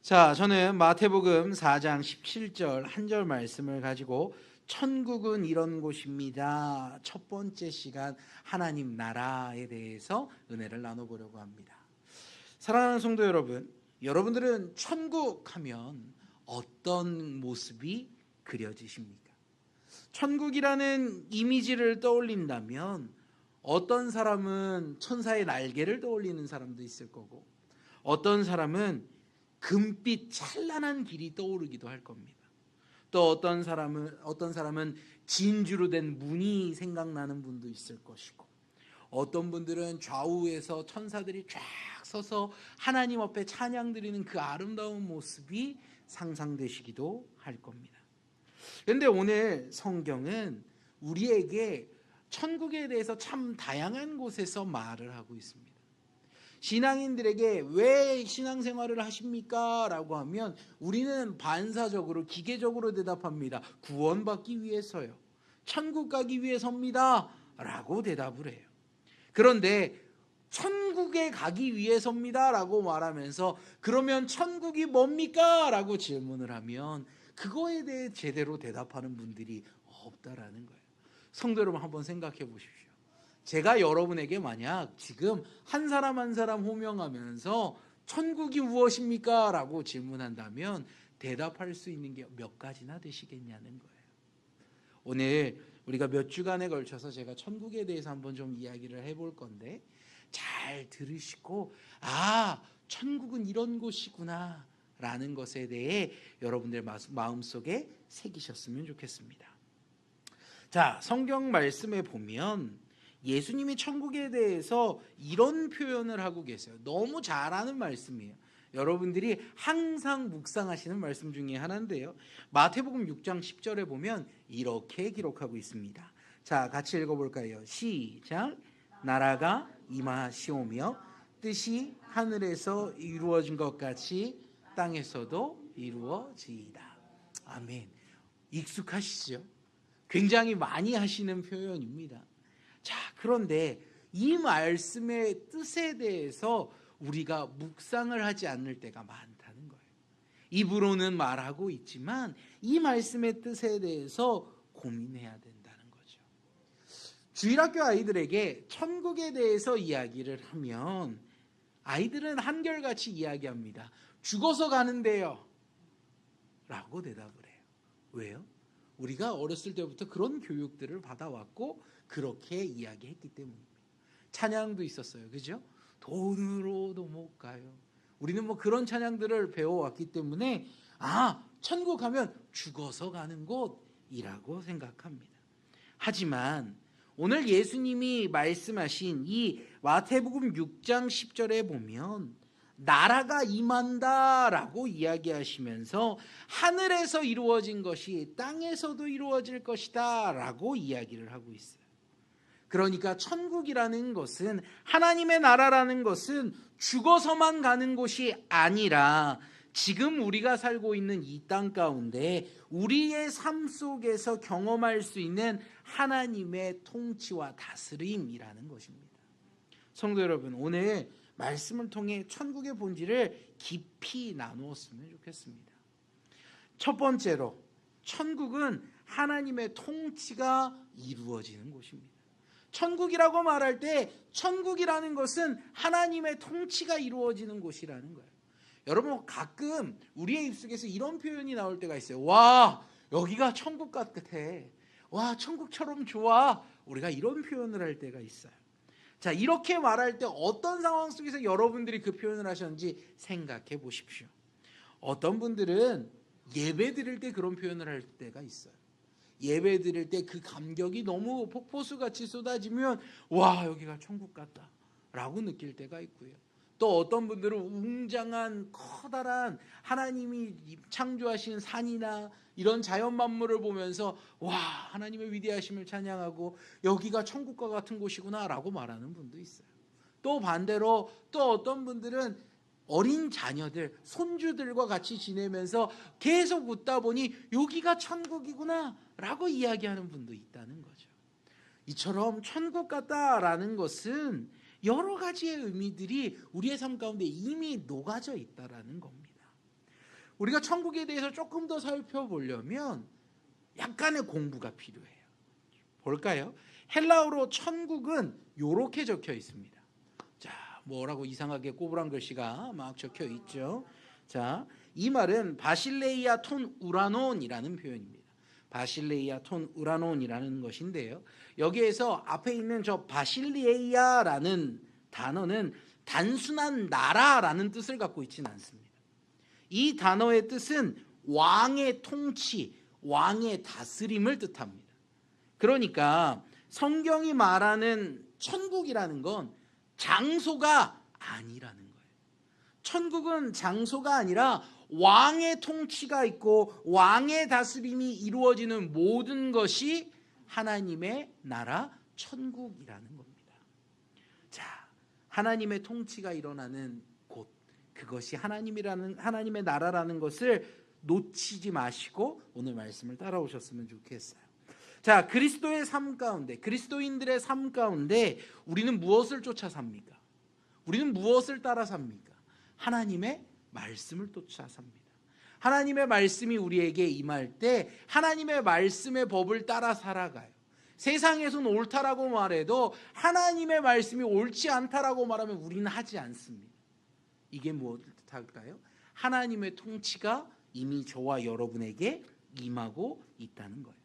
자, 저는 마태복음 4장 17절 한 절 말씀을 가지고 천국은 이런 곳입니다. 첫 번째 시간 하나님 나라에 대해서 은혜를 나눠보려고 합니다. 사랑하는 성도 여러분, 여러분들은 천국 하면 어떤 모습이 그려지십니까? 천국이라는 이미지를 떠올린다면 어떤 사람은 사람의 날개를 떠올리는 사람도 있을 거고, 어떤 사람은 금빛 찬란한 길이 떠오르기도 할 겁니다. 또 어떤 사람은 진주로 된 문이 생각나는 분도 있을 것이고, 어떤 분들은 좌우에서 천사들이 쫙 서서 하나님 앞에 찬양 드리는 그 아름다운 모습이 상상되시기도 할 겁니다. 그런데 오늘 성경은 우리에게 천국에 대해서 참 다양한 곳에서 말을 하고 있습니다. 신앙인들에게 왜 신앙생활을 하십니까? 라고 하면 우리는 반사적으로 기계적으로 대답합니다. 구원받기 위해서요. 천국 가기 위해서입니다. 라고 대답을 해요. 그런데 천국에 가기 위해서입니다. 라고 말하면서 그러면 천국이 뭡니까? 라고 질문을 하면 그거에 대해 제대로 대답하는 분들이 없다라는 거예요. 성도 여러분, 한번 생각해 보십시오. 제가 여러분에게 만약 지금 한 사람 한 사람 호명하면서 천국이 무엇입니까? 라고 질문한다면 대답할 수 있는 게 몇 가지나 되시겠냐는 거예요. 오늘 우리가 몇 주간에 걸쳐서 제가 천국에 대해서 한번 좀 이야기를 해볼 건데, 잘 들으시고 천국은 이런 곳이구나 라는 것에 대해 여러분들 마음속에 새기셨으면 좋겠습니다. 자, 성경 말씀에 보면 예수님이 천국에 대해서 이런 표현을 하고 계세요. 너무 잘 아는 말씀이에요. 여러분들이 항상 묵상하시는 말씀 중에 하나인데요. 마태복음 6장 10절에 보면 이렇게 기록하고 있습니다. 자, 같이 읽어볼까요? 시작. 나라가 임하시오며 뜻이 하늘에서 이루어진 것 같이 땅에서도 이루어지이다. 아멘. 익숙하시죠? 굉장히 많이 하시는 표현입니다. 자, 그런데 이 말씀의 뜻에 대해서 우리가 묵상을 하지 않을 때가 많다는 거예요. 입으로는 말하고 있지만 이 말씀의 뜻에 대해서 고민해야 된다는 거죠. 주일학교 아이들에게 천국에 대해서 이야기를 하면 아이들은 한결같이 이야기합니다. 죽어서 가는데요 라고 대답을 해요. 왜요? 우리가 어렸을 때부터 그런 교육들을 받아왔고 그렇게 이야기했기 때문입니다. 찬양도 있었어요. 그죠? 돈으로도 못 가요. 우리는 그런 찬양들을 배워왔기 때문에 천국 가면 죽어서 가는 곳이라고 생각합니다. 하지만 오늘 예수님이 말씀하신 이 마태복음 6장 10절에 보면 나라가 임한다라고 이야기하시면서 하늘에서 이루어진 것이 땅에서도 이루어질 것이다 라고 이야기를 하고 있어요. 그러니까 천국이라는 것은, 하나님의 나라라는 것은 죽어서만 가는 곳이 아니라 지금 우리가 살고 있는 이 땅 가운데 우리의 삶 속에서 경험할 수 있는 하나님의 통치와 다스림이라는 것입니다. 성도 여러분, 오늘 말씀을 통해 천국의 본질을 깊이 나누었으면 좋겠습니다. 첫 번째로, 천국은 하나님의 통치가 이루어지는 곳입니다. 천국이라고 말할 때 천국이라는 것은 하나님의 통치가 이루어지는 곳이라는 거예요. 여러분, 가끔 우리의 입속에서 이런 표현이 나올 때가 있어요. 와, 여기가 천국 같아. 와, 천국처럼 좋아. 우리가 이런 표현을 할 때가 있어요. 자, 이렇게 말할 때 어떤 상황 속에서 여러분들이 그 표현을 하셨는지 생각해 보십시오. 어떤 분들은 예배 드릴 때 그런 표현을 할 때가 있어요. 예배 드릴 때 그 감격이 너무 폭포수같이 쏟아지면 와, 여기가 천국 같다 라고 느낄 때가 있고요. 또 어떤 분들은 웅장한 커다란 하나님이 창조하신 산이나 이런 자연 만물을 보면서 와, 하나님의 위대하심을 찬양하고 여기가 천국과 같은 곳이구나 라고 말하는 분도 있어요. 또 반대로 또 어떤 분들은 어린 자녀들, 손주들과 같이 지내면서 계속 웃다 보니 여기가 천국이구나 라고 이야기하는 분도 있다는 거죠. 이처럼 천국 같다라는 것은 여러 가지의 의미들이 우리의 삶 가운데 이미 녹아져 있다라는 겁니다. 우리가 천국에 대해서 조금 더 살펴보려면 약간의 공부가 필요해요. 볼까요? 헬라어로 천국은 이렇게 적혀 있습니다. 자, 뭐라고 이상하게 꼬부랑 글씨가 막 적혀 있죠. 자, 이 말은 바실레이아 톤 우라논이라는 표현입니다. 바실레이아 톤 우라논이라는 것인데요. 여기에서 앞에 있는 저 바실레이아라는 단어는 단순한 나라라는 뜻을 갖고 있지는 않습니다. 이 단어의 뜻은 왕의 통치, 왕의 다스림을 뜻합니다. 그러니까 성경이 말하는 천국이라는 건 장소가 아니라는 거예요. 천국은 장소가 아니라 왕의 통치가 있고 왕의 다스림이 이루어지는 모든 것이 하나님의 나라 천국이라는 겁니다. 자, 하나님의 통치가 일어나는 곳, 그것이 하나님의 나라라는 것을 놓치지 마시고 오늘 말씀을 따라오셨으면 좋겠어요. 자, 그리스도의 삶 가운데, 그리스도인들의 삶 가운데 우리는 무엇을 쫓아 삽니까? 우리는 무엇을 따라 삽니까? 하나님의 말씀을 쫓아 삽니다. 하나님의 말씀이 우리에게 임할 때 하나님의 말씀의 법을 따라 살아가요. 세상에서는 옳다라고 말해도 하나님의 말씀이 옳지 않다라고 말하면 우리는 하지 않습니다. 이게 무엇일까요? 하나님의 통치가 이미 저와 여러분에게 임하고 있다는 거예요.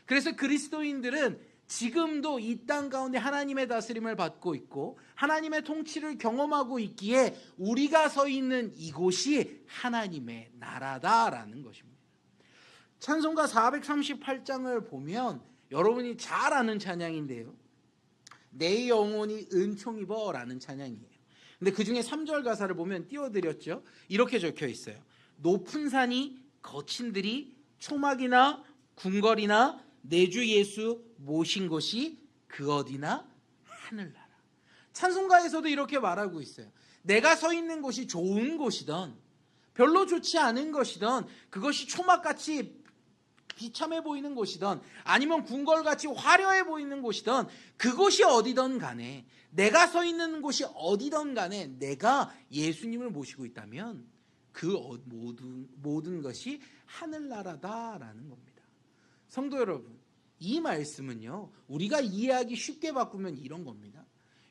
그래서 그리스도인들은 지금도 이 땅 가운데 하나님의 다스림을 받고 있고 하나님의 통치를 경험하고 있기에 우리가 서 있는 이곳이 하나님의 나라다라는 것입니다. 찬송가 438장을 보면 여러분이 잘 아는 찬양인데요. 내 영혼이 은총 입어라는 찬양이에요. 근데 그 중에 3절 가사를 보면 띄워드렸죠. 이렇게 적혀 있어요. 높은 산이 거친 들이 초막이나 궁궐이나 내 주 예수 모신 곳이 그 어디나 하늘나라. 찬송가에서도 이렇게 말하고 있어요. 내가 서 있는 곳이 좋은 곳이든 별로 좋지 않은 것이든 그것이 초막같이 비참해 보이는 곳이든 아니면 궁궐같이 화려해 보이는 곳이든 그곳이 어디든 간에 내가 서 있는 곳이 어디든 간에 내가 예수님을 모시고 있다면 그 모든 것이 하늘나라다라는 겁니다. 성도 여러분, 이 말씀은요 우리가 이해하기 쉽게 바꾸면 이런 겁니다.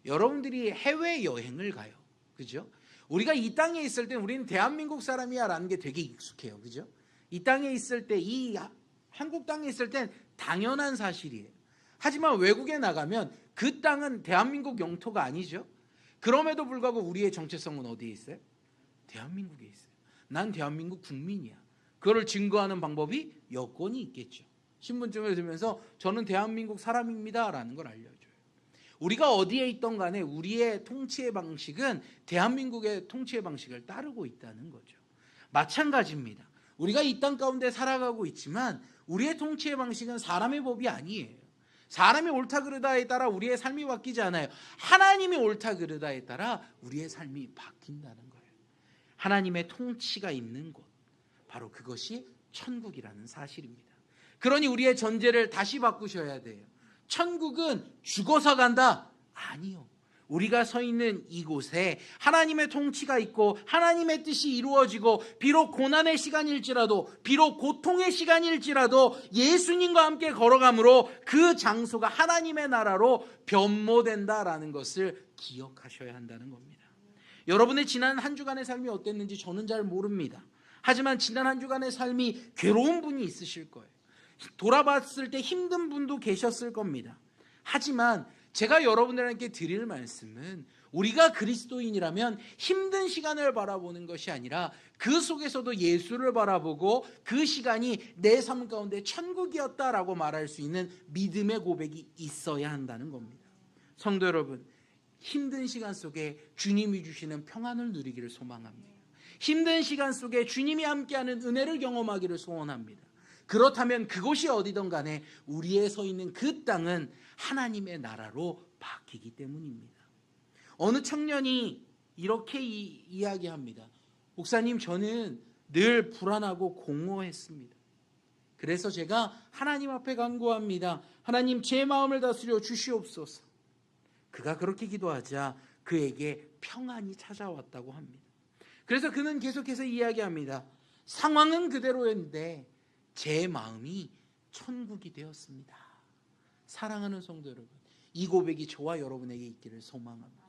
여러분들이 해외여행을 가요. 그죠? 우리가 이 땅에 있을 때 우리는 대한민국 사람이야 라는 게 되게 익숙해요. 그죠? 이 땅에 있을 때, 이 한국 땅에 있을 땐 당연한 사실이에요. 하지만 외국에 나가면 그 땅은 대한민국 영토가 아니죠. 그럼에도 불구하고 우리의 정체성은 어디에 있어요? 대한민국에 있어요. 난 대한민국 국민이야. 그거를 증거하는 방법이 여권이 있겠죠. 신분증을 들면서 저는 대한민국 사람입니다 라는 걸 알려줘요. 우리가 어디에 있던 간에 우리의 통치의 방식은 대한민국의 통치의 방식을 따르고 있다는 거죠. 마찬가지입니다. 우리가 이 땅 가운데 살아가고 있지만 우리의 통치의 방식은 사람의 법이 아니에요. 사람이 옳다 그르다에 따라 우리의 삶이 바뀌지 않아요. 하나님이 옳다 그르다에 따라 우리의 삶이 바뀐다는 거예요. 하나님의 통치가 있는 곳, 바로 그것이 천국이라는 사실입니다. 그러니 우리의 전제를 다시 바꾸셔야 돼요. 천국은 죽어서 간다? 아니요. 우리가 서 있는 이곳에 하나님의 통치가 있고 하나님의 뜻이 이루어지고 비록 고난의 시간일지라도 비록 고통의 시간일지라도 예수님과 함께 걸어감으로 그 장소가 하나님의 나라로 변모된다라는 것을 기억하셔야 한다는 겁니다. 여러분의 지난 한 주간의 삶이 어땠는지 저는 잘 모릅니다. 하지만 지난 한 주간의 삶이 괴로운 분이 있으실 거예요. 돌아봤을 때 힘든 분도 계셨을 겁니다. 하지만 제가 여러분들에게 드릴 말씀은 우리가 그리스도인이라면 힘든 시간을 바라보는 것이 아니라 그 속에서도 예수를 바라보고 그 시간이 내 삶 가운데 천국이었다라고 말할 수 있는 믿음의 고백이 있어야 한다는 겁니다. 성도 여러분, 힘든 시간 속에 주님이 주시는 평안을 누리기를 소망합니다. 힘든 시간 속에 주님이 함께하는 은혜를 경험하기를 소원합니다. 그렇다면 그곳이 어디든 간에 우리의 서 있는 그 땅은 하나님의 나라로 바뀌기 때문입니다. 어느 청년이 이렇게 이야기합니다. 목사님, 저는 늘 불안하고 공허했습니다. 그래서 제가 하나님 앞에 간구합니다. 하나님, 제 마음을 다스려 주시옵소서. 그가 그렇게 기도하자 그에게 평안이 찾아왔다고 합니다. 그래서 그는 계속해서 이야기합니다. 상황은 그대로였는데 제 마음이 천국이 되었습니다. 사랑하는 성도 여러분, 이 고백이 저와 여러분에게 있기를 소망합니다.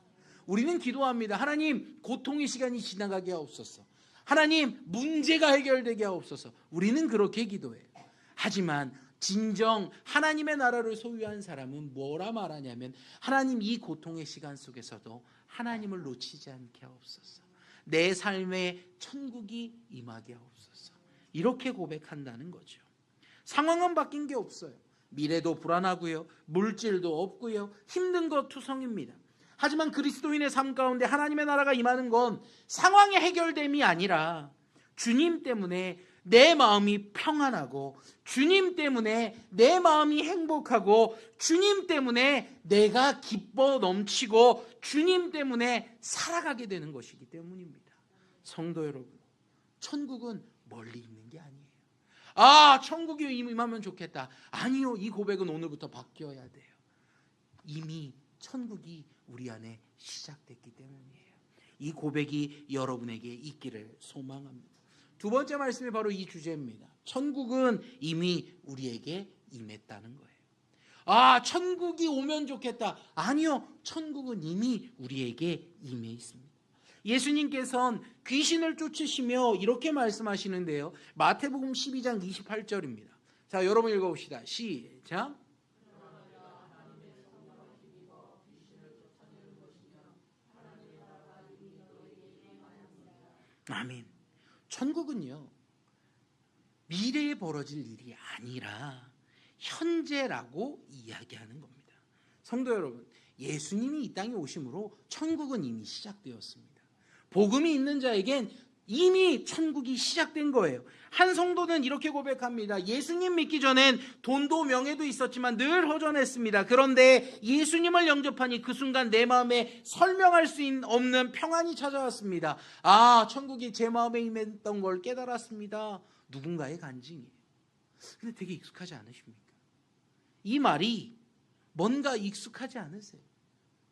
우리는 기도합니다. 하나님, 고통의 시간이 지나가게 하옵소서. 하나님, 문제가 해결되게 하옵소서. 우리는 그렇게 기도해요. 하지만 진정 하나님의 나라를 소유한 사람은 뭐라 말하냐면, 하나님, 이 고통의 시간 속에서도 하나님을 놓치지 않게 하옵소서. 내 삶에 천국이 임하게 하옵소서. 이렇게 고백한다는 거죠. 상황은 바뀐 게 없어요. 미래도 불안하고요, 물질도 없고요, 힘든 것 투성입니다. 하지만 그리스도인의 삶 가운데 하나님의 나라가 임하는 건 상황의 해결됨이 아니라 주님 때문에 내 마음이 평안하고, 주님 때문에 내 마음이 행복하고, 주님 때문에 내가 기뻐 넘치고, 주님 때문에 살아가게 되는 것이기 때문입니다. 성도 여러분, 천국은 멀리 있는 게 아니에요. 아, 천국이 임하면 좋겠다. 아니요, 이 고백은 오늘부터 바뀌어야 돼요. 이미 천국이 우리 안에 시작됐기 때문이에요. 이 고백이 여러분에게 있기를 소망합니다. 두 번째 말씀이 바로 이 주제입니다. 천국은 이미 우리에게 임했다는 거예요. 아, 천국이 오면 좋겠다. 아니요, 천국은 이미 우리에게 임해 있습니다. 예수님께서는 귀신을 쫓으시며 이렇게 말씀하시는데요, 마태복음 12장 28절입니다. 자, 여러분 읽어봅시다. 시작. 아멘. 천국은요, 미래에 벌어질 일이 아니라 현재라고 이야기하는 겁니다. 성도 여러분, 예수님이 이 땅에 오심으로 천국은 이미 시작되었습니다. 복음이 있는 자에겐 이미 천국이 시작된 거예요. 한 성도는 이렇게 고백합니다. 예수님 믿기 전엔 돈도 명예도 있었지만 늘 허전했습니다. 그런데 예수님을 영접하니 그 순간 내 마음에 설명할 수 없는 평안이 찾아왔습니다. 아, 천국이 제 마음에 임했던 걸 깨달았습니다. 누군가의 간증이에요. 근데 되게 익숙하지 않으십니까? 이 말이 뭔가 익숙하지 않으세요?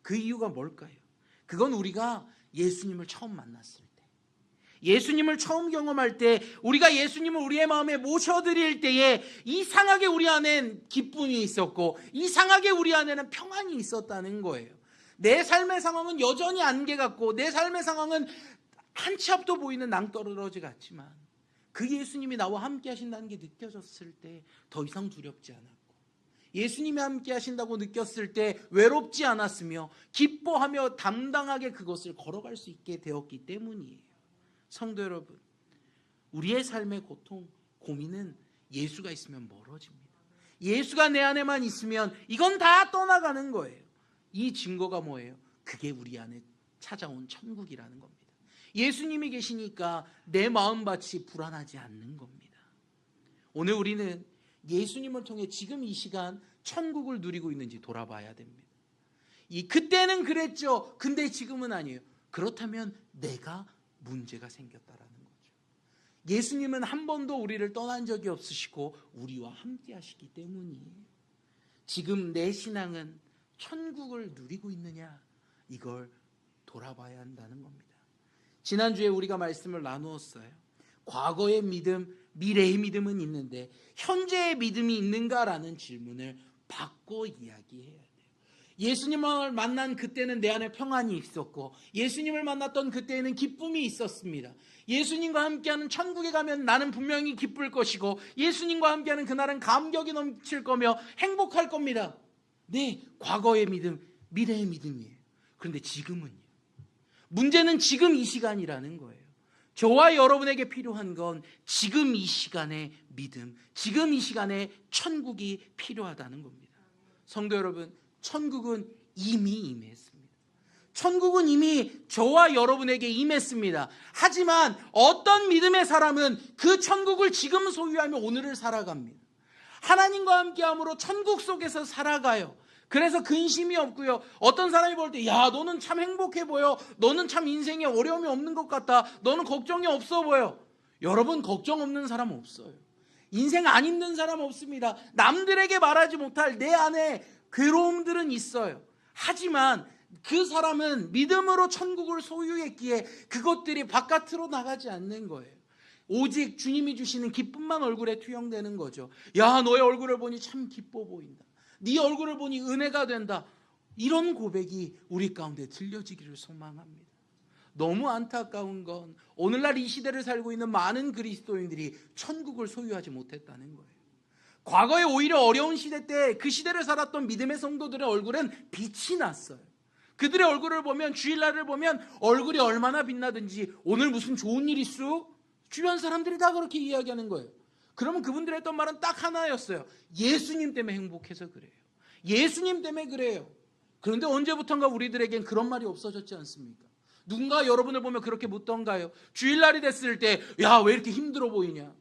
그 이유가 뭘까요? 그건 우리가 예수님을 처음 만났을 때, 예수님을 처음 경험할 때, 우리가 예수님을 우리의 마음에 모셔드릴 때에 이상하게 우리 안엔 기쁨이 있었고, 이상하게 우리 안에는 평안이 있었다는 거예요. 내 삶의 상황은 여전히 안개 같고, 내 삶의 상황은 한 치 앞도 보이는 낭떠러지 같지만, 그 예수님이 나와 함께 하신다는 게 느껴졌을 때 더 이상 두렵지 않았고, 예수님이 함께 하신다고 느꼈을 때 외롭지 않았으며 기뻐하며 담당하게 그것을 걸어갈 수 있게 되었기 때문이에요. 성도 여러분, 우리의 삶의 고통, 고민은 예수가 있으면 멀어집니다. 예수가 내 안에만 있으면 이건 다 떠나가는 거예요. 이 증거가 뭐예요? 그게 우리 안에 찾아온 천국이라는 겁니다. 예수님이 계시니까 내 마음밭이 불안하지 않는 겁니다. 오늘 우리는 예수님을 통해 지금 이 시간 천국을 누리고 있는지 돌아봐야 됩니다. 그때는 그랬죠. 근데 지금은 아니에요. 그렇다면 내가 문제가 생겼다라는 거죠. 예수님은 한 번도 우리를 떠난 적이 없으시고 우리와 함께 하시기 때문이에요. 지금 내 신앙은 천국을 누리고 있느냐, 이걸 돌아봐야 한다는 겁니다. 지난주에 우리가 말씀을 나누었어요. 과거의 믿음, 미래의 믿음은 있는데 현재의 믿음이 있는가라는 질문을 바꿔 이야기해야 돼요. 예수님을 만난 그때는 내 안에 평안이 있었고, 예수님을 만났던 그때에는 기쁨이 있었습니다. 예수님과 함께하는 천국에 가면 나는 분명히 기쁠 것이고, 예수님과 함께하는 그날은 감격이 넘칠 거며 행복할 겁니다. 네, 과거의 믿음, 미래의 믿음이에요. 그런데 지금은요, 문제는 지금 이 시간이라는 거예요. 저와 여러분에게 필요한 건 지금 이 시간의 믿음, 지금 이 시간의 천국이 필요하다는 겁니다. 성도 여러분, 천국은 이미 임했습니다. 천국은 이미 저와 여러분에게 임했습니다. 하지만 어떤 믿음의 사람은 그 천국을 지금 소유하며 오늘을 살아갑니다. 하나님과 함께함으로 천국 속에서 살아가요. 그래서 근심이 없고요. 어떤 사람이 볼 때, 야, 너는 참 행복해 보여. 너는 참 인생에 어려움이 없는 것 같다. 너는 걱정이 없어 보여. 여러분, 걱정 없는 사람 없어요. 인생 안 힘든 사람 없습니다. 남들에게 말하지 못할 내 안에 괴로움들은 있어요. 하지만 그 사람은 믿음으로 천국을 소유했기에 그것들이 바깥으로 나가지 않는 거예요. 오직 주님이 주시는 기쁨만 얼굴에 투영되는 거죠. 야, 너의 얼굴을 보니 참 기뻐 보인다. 네 얼굴을 보니 은혜가 된다. 이런 고백이 우리 가운데 들려지기를 소망합니다. 너무 안타까운 건 오늘날 이 시대를 살고 있는 많은 그리스도인들이 천국을 소유하지 못했다는 거예요. 과거에 오히려 어려운 시대 때 그 시대를 살았던 믿음의 성도들의 얼굴은 빛이 났어요. 그들의 얼굴을 보면, 주일날을 보면 얼굴이 얼마나 빛나든지 오늘 무슨 좋은 일 있어? 주변 사람들이 다 그렇게 이야기하는 거예요. 그러면 그분들이 했던 말은 딱 하나였어요. 예수님 때문에 행복해서 그래요. 예수님 때문에 그래요. 그런데 언제부턴가 우리들에겐 그런 말이 없어졌지 않습니까? 누군가 여러분을 보면 그렇게 묻던가요? 주일날이 됐을 때 야, 왜 이렇게 힘들어 보이냐?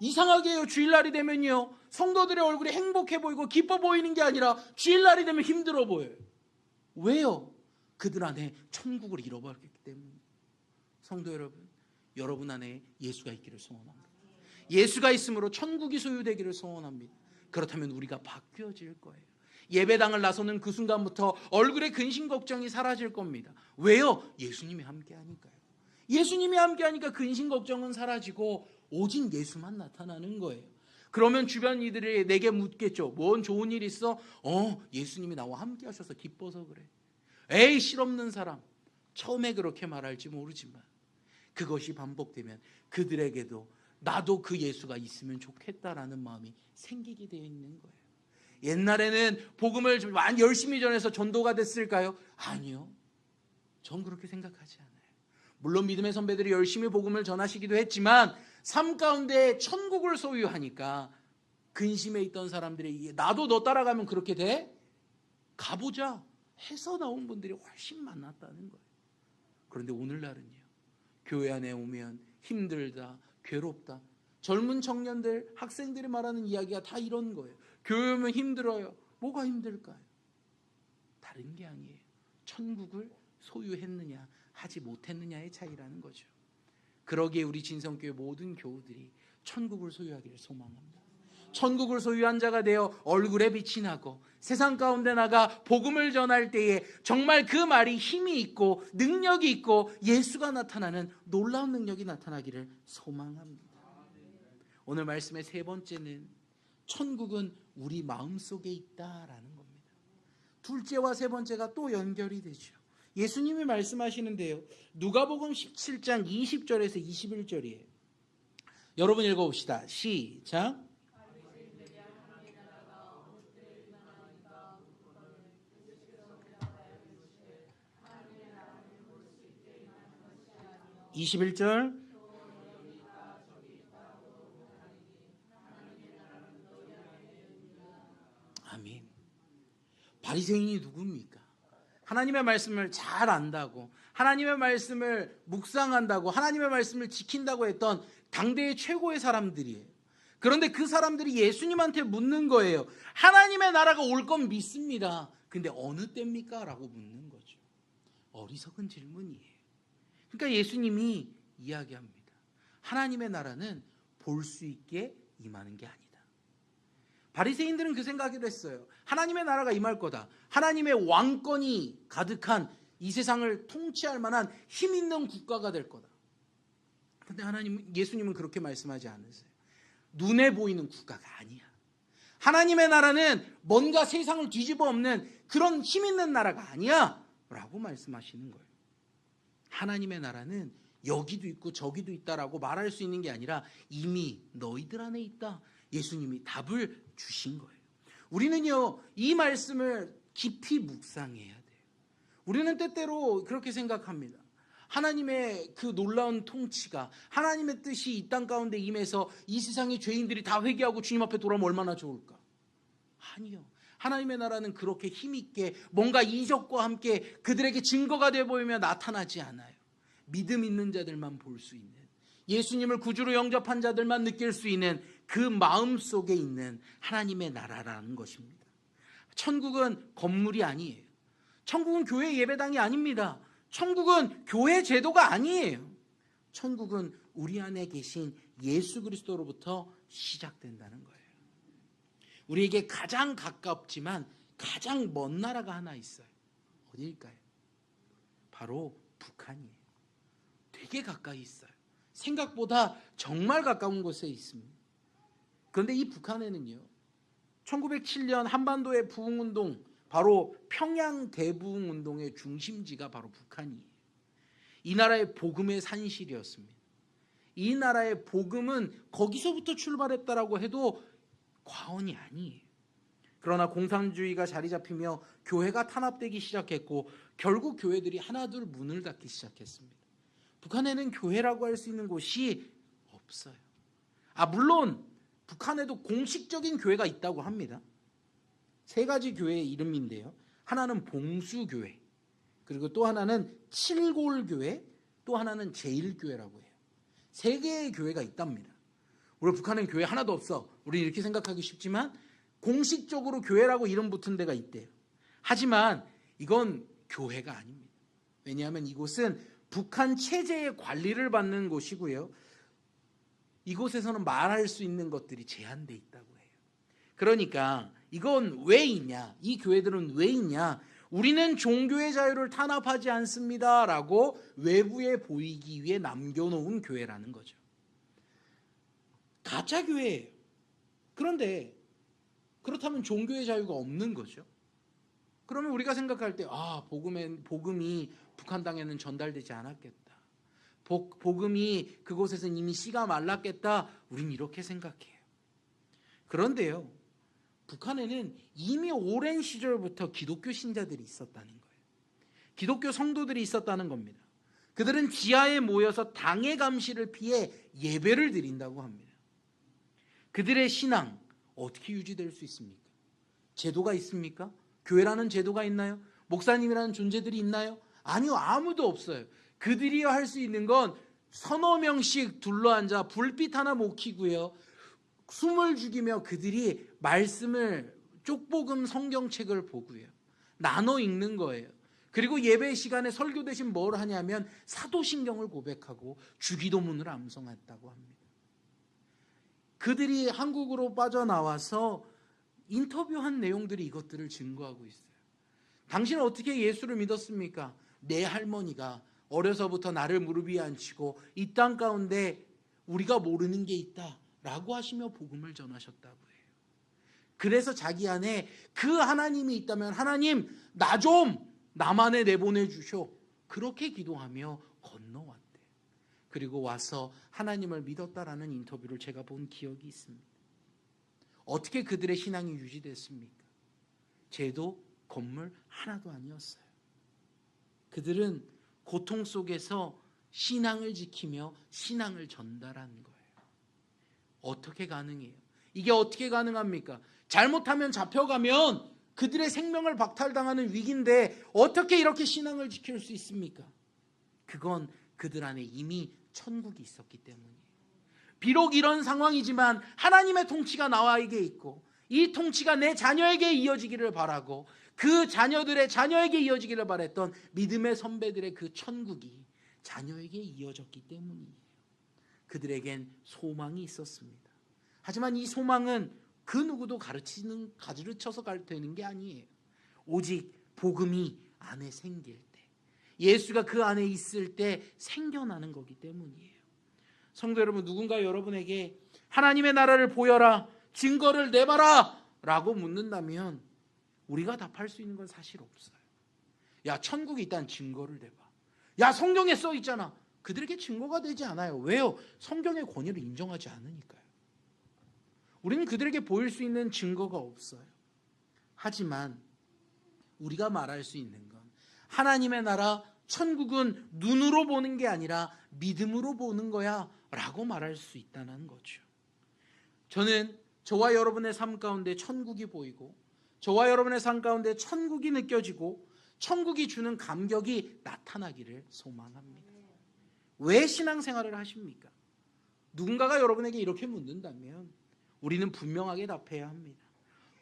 이상하게요. 주일날이 되면요, 성도들의 얼굴이 행복해 보이고 기뻐 보이는 게 아니라 주일날이 되면 힘들어 보여요. 왜요? 그들 안에 천국을 잃어버렸기 때문에. 성도 여러분, 여러분 안에 예수가 있기를 소원합니다. 예수가 있으므로 천국이 소유되기를 소원합니다. 그렇다면 우리가 바뀌어질 거예요. 예배당을 나서는 그 순간부터 얼굴의 근심 걱정이 사라질 겁니다. 왜요? 예수님이 함께하니까요. 예수님이 함께하니까 근심 걱정은 사라지고 오직 예수만 나타나는 거예요. 그러면 주변 이들이 내게 묻겠죠. 뭔 좋은 일 있어? 예수님이 나와 함께 하셔서 기뻐서 그래. 에이, 실없는 사람. 처음에 그렇게 말할지 모르지만 그것이 반복되면 그들에게도 나도 그 예수가 있으면 좋겠다라는 마음이 생기게 되어 있는 거예요. 옛날에는 복음을 많이 열심히 전해서 전도가 됐을까요? 아니요. 전 그렇게 생각하지 않아요. 물론 믿음의 선배들이 열심히 복음을 전하시기도 했지만 삶 가운데 천국을 소유하니까 근심에 있던 사람들이 나도 너 따라가면 그렇게 돼? 가보자 해서 나온 분들이 훨씬 많았다는 거예요. 그런데 오늘날은요, 교회 안에 오면 힘들다, 괴롭다. 젊은 청년들, 학생들이 말하는 이야기가 다 이런 거예요. 교회 오면 힘들어요. 뭐가 힘들까요? 다른 게 아니에요. 천국을 소유했느냐 하지 못했느냐의 차이라는 거죠. 그러기에 우리 진성교회 모든 교우들이 천국을 소유하기를 소망합니다. 천국을 소유한 자가 되어 얼굴에 빛이 나고 세상 가운데 나가 복음을 전할 때에 정말 그 말이 힘이 있고 능력이 있고 예수가 나타나는 놀라운 능력이 나타나기를 소망합니다. 오늘 말씀의 세 번째는 천국은 우리 마음속에 있다라는 겁니다. 둘째와 세 번째가 또 연결이 되죠. 예수님이 말씀하시는데요, 누가복음 17장 20절에서 21절이에요. 여러분 읽어봅시다. 시작. 21절. 아멘. 바리새인이 누굽니까? 하나님의 말씀을 잘 안다고, 하나님의 말씀을 묵상한다고, 하나님의 말씀을 지킨다고 했던 당대의 최고의 사람들이에요. 그런데 그 사람들이 예수님한테 묻는 거예요. 하나님의 나라가 올 건 믿습니다. 근데 어느 때입니까? 라고 묻는 거죠. 어리석은 질문이에요. 그러니까 예수님이 이야기합니다. 하나님의 나라는 볼 수 있게 임하는 게 아니다. 바리새인들은 그 생각을 했어요. 하나님의 나라가 임할 거다. 하나님의 왕권이 가득한 이 세상을 통치할 만한 힘 있는 국가가 될 거다. 그런데 예수님은 그렇게 말씀하지 않으세요. 눈에 보이는 국가가 아니야. 하나님의 나라는 뭔가 세상을 뒤집어 엎는 그런 힘 있는 나라가 아니야 라고 말씀하시는 거예요. 하나님의 나라는 여기도 있고 저기도 있다라고 말할 수 있는 게 아니라 이미 너희들 안에 있다. 예수님이 답을 주신 거예요. 우리는요, 이 말씀을 깊이 묵상해야 돼요. 우리는 때때로 그렇게 생각합니다. 하나님의 그 놀라운 통치가, 하나님의 뜻이 이 땅 가운데 임해서 이 세상의 죄인들이 다 회개하고 주님 앞에 돌아오면 얼마나 좋을까? 아니요. 하나님의 나라는 그렇게 힘있게 뭔가 이적과 함께 그들에게 증거가 되어 보이며 나타나지 않아요. 믿음 있는 자들만 볼 수 있는, 예수님을 구주로 영접한 자들만 느낄 수 있는 그 마음 속에 있는 하나님의 나라라는 것입니다. 천국은 건물이 아니에요. 천국은 교회 예배당이 아닙니다. 천국은 교회 제도가 아니에요. 천국은 우리 안에 계신 예수 그리스도로부터 시작된다는 거예요. 우리에게 가장 가깝지만 가장 먼 나라가 하나 있어요. 어디일까요? 바로 북한이에요. 되게 가까이 있어요. 생각보다 정말 가까운 곳에 있습니다. 그런데 이 북한에는요, 1907년 한반도의 부흥운동, 바로 평양 대부흥운동의 중심지가 바로 북한이에요. 이 나라의 복음의 산실이었습니다. 이 나라의 복음은 거기서부터 출발했다라고 해도 과언이 아니에요. 그러나 공산주의가 자리 잡히며 교회가 탄압되기 시작했고 결국 교회들이 하나둘 문을 닫기 시작했습니다. 북한에는 교회라고 할 수 있는 곳이 없어요. 물론 북한에도 공식적인 교회가 있다고 합니다. 세 가지 교회의 이름인데요. 하나는 봉수교회, 그리고 또 하나는 칠골교회, 또 하나는 제일교회라고 해요. 세 개의 교회가 있답니다. 우리 북한은 교회 하나도 없어, 우리 이렇게 생각하기 쉽지만 공식적으로 교회라고 이름 붙은 데가 있대요. 하지만 이건 교회가 아닙니다. 왜냐하면 이곳은 북한 체제의 관리를 받는 곳이고요. 이곳에서는 말할 수 있는 것들이 제한되어 있다고 해요. 그러니까 이건 왜 있냐? 이 교회들은 왜 있냐? 우리는 종교의 자유를 탄압하지 않습니다 라고 외부에 보이기 위해 남겨놓은 교회라는 거죠. 가짜 교회예요. 그런데 그렇다면 종교의 자유가 없는 거죠. 그러면 우리가 생각할 때 복음이 북한 땅에는 전달되지 않았겠다, 복음이 그곳에서는 이미 씨가 말랐겠다, 우린 이렇게 생각해요. 그런데요, 북한에는 이미 오랜 시절부터 기독교 신자들이 있었다는 거예요. 기독교 성도들이 있었다는 겁니다. 그들은 지하에 모여서 당의 감시를 피해 예배를 드린다고 합니다. 그들의 신앙 어떻게 유지될 수 있습니까? 제도가 있습니까? 교회라는 제도가 있나요? 목사님이라는 존재들이 있나요? 아니요, 아무도 없어요. 그들이 할 수 있는 건 서너 명씩 둘러앉아 불빛 하나 못 켜고요, 숨을 죽이며 그들이 말씀을, 쪽복음 성경책을 보고요, 나눠 읽는 거예요. 그리고 예배 시간에 설교 대신 뭘 하냐면 사도신경을 고백하고 주기도문을 암송했다고 합니다. 그들이 한국으로 빠져나와서 인터뷰한 내용들이 이것들을 증거하고 있어요. 당신은 어떻게 예수를 믿었습니까? 내 할머니가 어려서부터 나를 무릎 위에 앉히고 이 땅 가운데 우리가 모르는 게 있다 라고 하시며 복음을 전하셨다고 해요. 그래서 자기 안에 그 하나님이 있다면 하나님 나만에 내보내 주쇼, 그렇게 기도하며 건너왔대요. 그리고 와서 하나님을 믿었다라는 인터뷰를 제가 본 기억이 있습니다. 어떻게 그들의 신앙이 유지됐습니까? 제도, 건물 하나도 아니었어요. 그들은 고통 속에서 신앙을 지키며 신앙을 전달하는 거예요. 어떻게 가능해요? 이게 어떻게 가능합니까? 잘못하면 잡혀가면 그들의 생명을 박탈당하는 위기인데 어떻게 이렇게 신앙을 지킬 수 있습니까? 그건 그들 안에 이미 천국이 있었기 때문이에요. 비록 이런 상황이지만 하나님의 통치가 나에게 있고 이 통치가 내 자녀에게 이어지기를 바라고 그 자녀들의 자녀에게 이어지기를 바랬던 믿음의 선배들의 그 천국이 자녀에게 이어졌기 때문이에요. 그들에겐 소망이 있었습니다. 하지만 이 소망은 그 누구도 가르쳐서 되는 게 아니에요. 오직 복음이 안에 생길 때, 예수가 그 안에 있을 때 생겨나는 거기 때문이에요. 성도 여러분, 누군가 여러분에게 하나님의 나라를 보여라, 증거를 내봐라 라고 묻는다면 우리가 답할 수 있는 건 사실 없어요. 야, 천국이 있다는 증거를 내봐. 야, 성경에 써 있잖아. 그들에게 증거가 되지 않아요. 왜요? 성경의 권위를 인정하지 않으니까요. 우리는 그들에게 보일 수 있는 증거가 없어요. 하지만 우리가 말할 수 있는 건 하나님의 나라, 천국은 눈으로 보는 게 아니라 믿음으로 보는 거야 라고 말할 수 있다는 거죠. 저는 저와 여러분의 삶 가운데 천국이 보이고 저와 여러분의 삶 가운데 천국이 느껴지고 천국이 주는 감격이 나타나기를 소망합니다. 왜 신앙생활을 하십니까? 누군가가 여러분에게 이렇게 묻는다면 우리는 분명하게 답해야 합니다.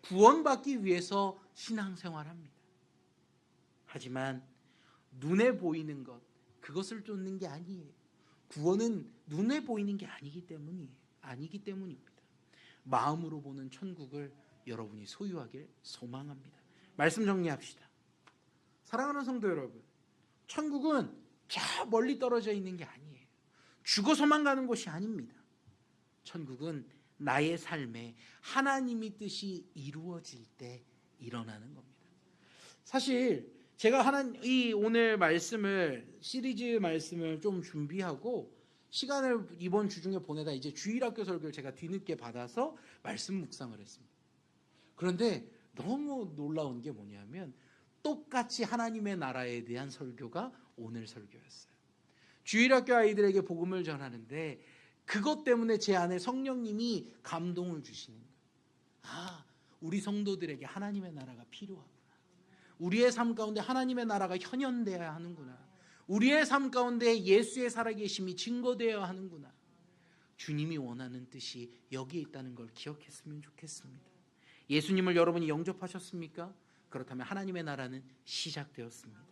구원받기 위해서 신앙생활합니다. 하지만 눈에 보이는 것, 그것을 쫓는 게 아니에요. 구원은 눈에 보이는 게 아니기 때문입니다. 마음으로 보는 천국을 여러분이 소유하길 소망합니다. 말씀 정리합시다. 사랑하는 성도 여러분, 천국은 저 멀리 떨어져 있는 게 아니에요. 죽어서만 가는 곳이 아닙니다. 천국은 나의 삶에 하나님의 뜻이 이루어질 때 일어나는 겁니다. 사실 제가 이 오늘 말씀을, 시리즈 말씀을 좀 준비하고 시간을 이번 주 중에 보내다 이제 주일학교 설교를 제가 뒤늦게 받아서 말씀 묵상을 했습니다. 그런데 너무 놀라운 게 뭐냐면 똑같이 하나님의 나라에 대한 설교가 오늘 설교였어요. 주일학교 아이들에게 복음을 전하는데 그것 때문에 제 안에 성령님이 감동을 주시는 거예요. 아, 우리 성도들에게 하나님의 나라가 필요하구나. 우리의 삶 가운데 하나님의 나라가 현현되어야 하는구나. 우리의 삶 가운데 예수의 살아계심이 증거되어야 하는구나. 주님이 원하는 뜻이 여기에 있다는 걸 기억했으면 좋겠습니다. 예수님을 여러분이 영접하셨습니까? 그렇다면 하나님의 나라는 시작되었습니다.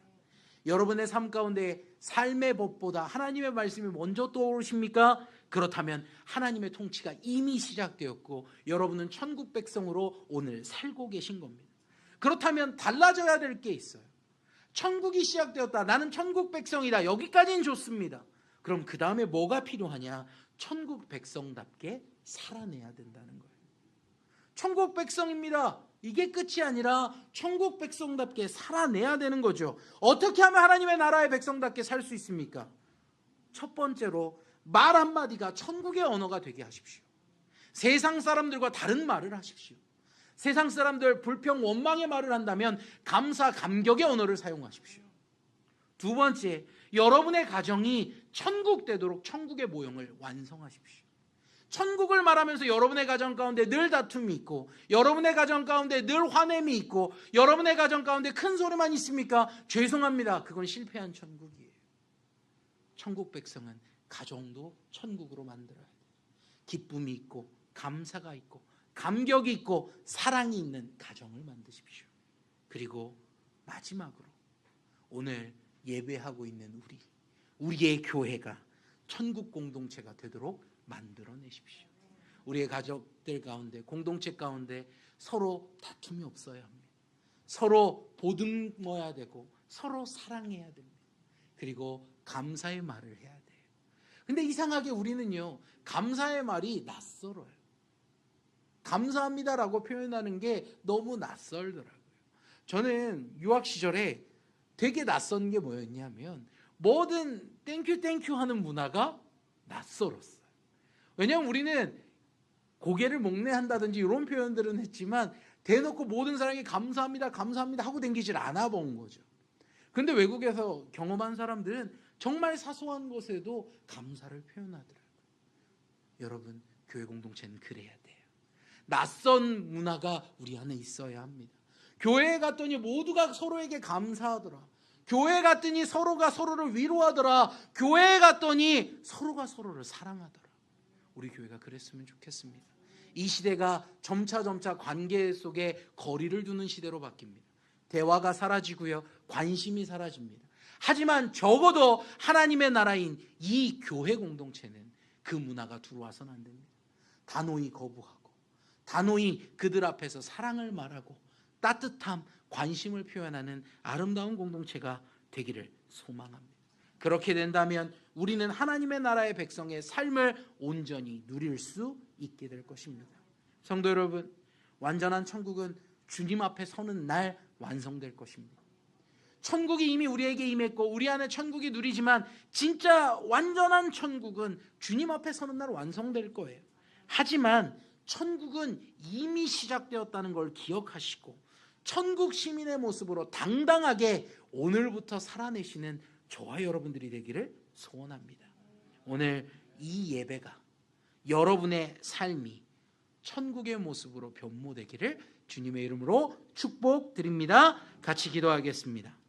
여러분의 삶 가운데 삶의 법보다 하나님의 말씀이 먼저 떠오르십니까? 그렇다면 하나님의 통치가 이미 시작되었고 여러분은 천국 백성으로 오늘 살고 계신 겁니다. 그렇다면 달라져야 될 게 있어요. 천국이 시작되었다. 나는 천국 백성이다. 여기까지는 좋습니다. 그럼 그 다음에 뭐가 필요하냐? 천국 백성답게 살아내야 된다는 거예요. 천국 백성입니다. 이게 끝이 아니라 천국 백성답게 살아내야 되는 거죠. 어떻게 하면 하나님의 나라의 백성답게 살 수 있습니까? 첫 번째로 말 한마디가 천국의 언어가 되게 하십시오. 세상 사람들과 다른 말을 하십시오. 세상 사람들 불평 원망의 말을 한다면 감사 감격의 언어를 사용하십시오. 두 번째, 여러분의 가정이 천국 되도록 천국의 모형을 완성하십시오. 천국을 말하면서 여러분의 가정 가운데 늘 다툼이 있고 여러분의 가정 가운데 늘 화냄이 있고 여러분의 가정 가운데 큰 소리만 있습니까? 죄송합니다. 그건 실패한 천국이에요. 천국 백성은 가정도 천국으로 만들어야 돼요. 기쁨이 있고 감사가 있고 감격이 있고 사랑이 있는 가정을 만드십시오. 그리고 마지막으로 오늘 예배하고 있는 우리의 교회가 천국 공동체가 되도록 만들어내십시오. 우리의 가족들 가운데 공동체 가운데 서로 다툼이 없어야 합니다. 서로 보듬어야 되고 서로 사랑해야 됩니다. 그리고 감사의 말을 해야 돼요. 근데 이상하게 우리는요, 감사의 말이 낯설어요. 감사합니다라고 표현하는 게 너무 낯설더라고요. 저는 유학 시절에 되게 낯선 게 뭐였냐면 뭐든 땡큐 하는 문화가 낯설었어요. 왜냐하면 우리는 고개를 목례한다든지 이런 표현들은 했지만 대놓고 모든 사람이 감사합니다 하고 댕기질 않아 본 거죠. 그런데 외국에서 경험한 사람들은 정말 사소한 것에도 감사를 표현하더라고요. 여러분, 교회 공동체는 그래야 돼요. 낯선 문화가 우리 안에 있어야 합니다. 교회에 갔더니 모두가 서로에게 감사하더라. 교회에 갔더니 서로가 서로를 위로하더라. 교회에 갔더니 서로가 서로를 사랑하더라. 우리 교회가 그랬으면 좋겠습니다. 이 시대가 점차 관계 속에 거리를 두는 시대로 바뀝니다. 대화가 사라지고요, 관심이 사라집니다. 하지만 적어도 하나님의 나라인 이 교회 공동체는 그 문화가 들어와서는 안 됩니다. 단호히 거부하고 단호히 그들 앞에서 사랑을 말하고 따뜻함, 관심을 표현하는 아름다운 공동체가 되기를 소망합니다. 그렇게 된다면 우리는 하나님의 나라의 백성의 삶을 온전히 누릴 수 있게 될 것입니다. 성도 여러분, 완전한 천국은 주님 앞에 서는 날 완성될 것입니다. 천국이 이미 우리에게 임했고 우리 안에 천국이 누리지만 진짜 완전한 천국은 주님 앞에 서는 날 완성될 거예요. 하지만 천국은 이미 시작되었다는 걸 기억하시고 천국 시민의 모습으로 당당하게 오늘부터 살아내시는 저와 여러분들이 되기를 소원합니다. 오늘 이 예배가 여러분의 삶이 천국의 모습으로 변모되기를 주님의 이름으로 축복드립니다. 같이 기도하겠습니다.